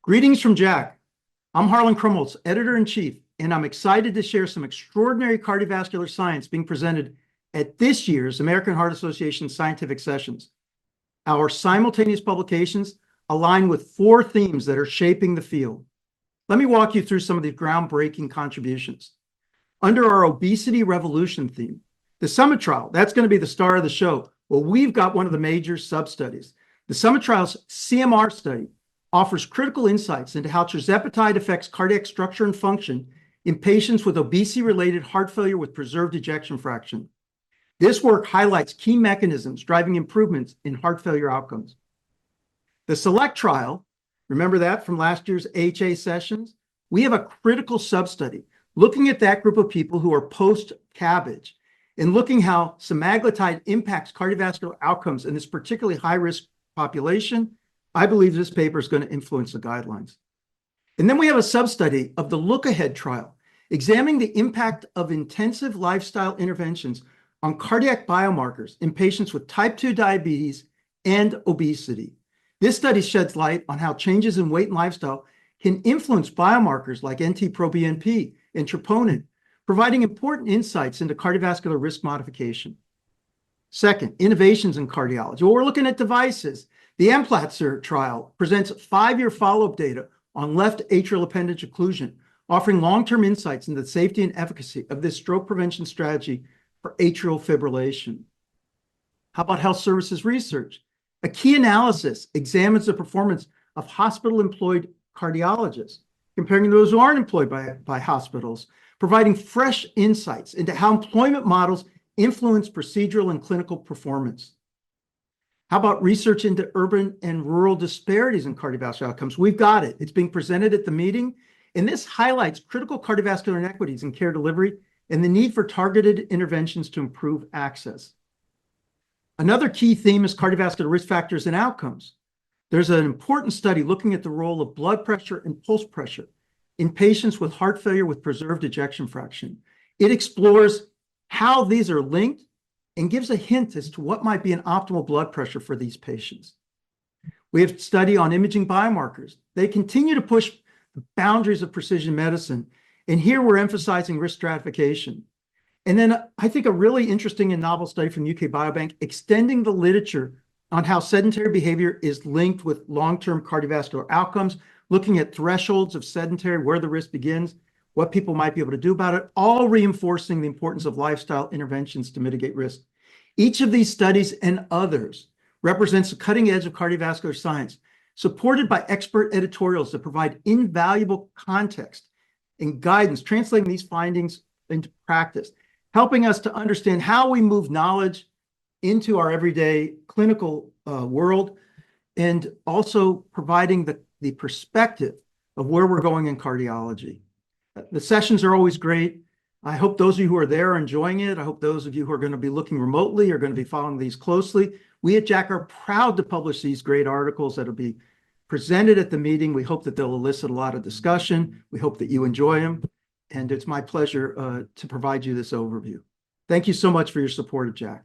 Greetings from JACC. I'm Harlan Krumholz, Editor-in-Chief, and I'm excited to share some extraordinary cardiovascular science being presented at this year's American Heart Association Scientific Sessions. Our simultaneous publications align with 4 themes that are shaping the field. Let me walk you through some of the groundbreaking contributions. Under our obesity revolution theme, the Summit trial, that's going to be the star of the show. Well, we've got one of the major sub-studies. The Summit trial's CMR study offers critical insights into how tirzepatide affects cardiac structure and function in patients with obesity-related heart failure with preserved ejection fraction. This work highlights key mechanisms driving improvements in heart failure outcomes. The SELECT trial, remember that from last year's AHA sessions? We have a critical sub-study looking at that group of people who are post-CABG and looking how semaglutide impacts cardiovascular outcomes in this particularly high-risk population. I believe this paper is going to influence the guidelines. And then we have a sub-study of the Look Ahead trial, examining the impact of intensive lifestyle interventions on cardiac biomarkers in patients with type 2 diabetes and obesity. This study sheds light on how changes in weight and lifestyle can influence biomarkers like NT-proBNP and troponin, providing important insights into cardiovascular risk modification. Second, innovations in cardiology. Well, we're looking at devices. The Emplatzer trial presents 5-year follow-up data on left atrial appendage occlusion, offering long-term insights into the safety and efficacy of this stroke prevention strategy for atrial fibrillation. How about health services research? A key analysis examines the performance of hospital-employed cardiologists, comparing those who aren't employed by hospitals, providing fresh insights into how employment models influence procedural and clinical performance. How about research into urban and rural disparities in cardiovascular outcomes? We've got it. It's being presented at the meeting, and this highlights critical cardiovascular inequities in care delivery and the need for targeted interventions to improve access. Another key theme is cardiovascular risk factors and outcomes. There's an important study looking at the role of blood pressure and pulse pressure in patients with heart failure with preserved ejection fraction. It explores how these are linked and gives a hint as to what might be an optimal blood pressure for these patients. We have study on imaging biomarkers. They continue to push the boundaries of precision medicine, and here we're emphasizing risk stratification. And then I think a really interesting and novel study from the UK Biobank extending the literature on how sedentary behavior is linked with long-term cardiovascular outcomes, looking at thresholds of sedentary, where the risk begins, what people might be able to do about it, all reinforcing the importance of lifestyle interventions to mitigate risk. Each of these studies and others represents the cutting edge of cardiovascular science, supported by expert editorials that provide invaluable context and guidance, translating these findings into practice, helping us to understand how we move knowledge into our everyday clinical world, and also providing the perspective of where we're going in cardiology. The sessions are always great. I hope those of you who are there are enjoying it. I hope those of you who are going to be looking remotely are going to be following these closely. We at JACC are proud to publish these great articles that will be presented at the meeting. We hope that they'll elicit a lot of discussion. We hope that you enjoy them. And it's my pleasure to provide you this overview. Thank you so much for your support at JACC.